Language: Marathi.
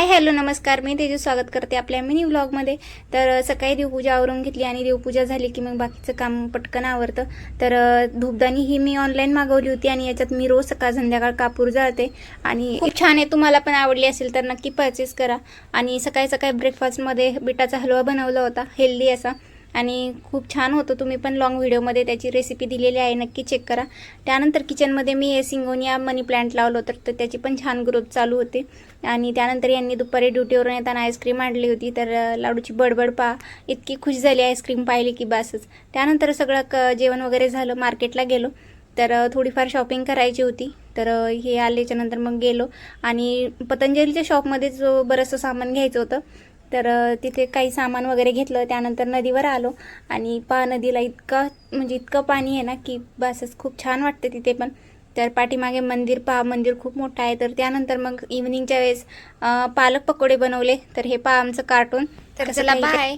हाय हॅलो नमस्कार, मी तेजू स्वागत करते आपल्या मिनी व्लॉगमध्ये। तर सकाळी देवपूजा आवरून घेतली आणि देवपूजा झाली की मग बाकीचं काम पटकन आवरतं। तर धूपदाणी ही मी ऑनलाईन मागवली होती आणि याच्यात मी रोज सकाळ संध्याकाळ कापूर जाळते आणि खूप छान आहे। तुम्हाला पण आवडली असेल तर नक्की परचेस करा। आणि सकाळी सकाळी ब्रेकफास्टमध्ये बिटाचा हलवा बनवला होता, हेल्दी असा आणि खूप छान होतं। तुम्ही पण लॉंग व्हिडिओमध्ये त्याची रेसिपी दिलेली आहे, नक्की चेक करा। त्यानंतर किचनमध्ये मी सिंगोनिया मनी प्लांट लावलं होतं, तर त्याची पण छान ग्रोथ चालू होते। आणि त्यानंतर यांनी दुपारी ड्युटीवरून येताना आईस्क्रीम आणली होती, तर लाडूची बडबड पा इतकी खुश झाली आईस्क्रीम पाहिली की बसच। त्यानंतर सगळं जेवण वगैरे झालं, मार्केटला गेलो, तर थोडीफार शॉपिंग करायची होती। तर हे आल्याच्यानंतर मग गेलो आणि पतंजलीच्या शॉपमध्येच बरंचसं सामान घ्यायचं होतं, तर तिथे काही सामान वगैरे घेतलं। त्यानंतर नदीवर आलो आणि नदीला इतकं पाणी आहे ना की बसच, खूप छान वाटते तिथे पण। तर पाठीमागे मंदिर खूप मोठं आहे। तर त्यानंतर मग इव्हनिंगच्या वेळेस पालक पकोडे बनवले। तर हे आमचं कार्टून। तर चला बाय।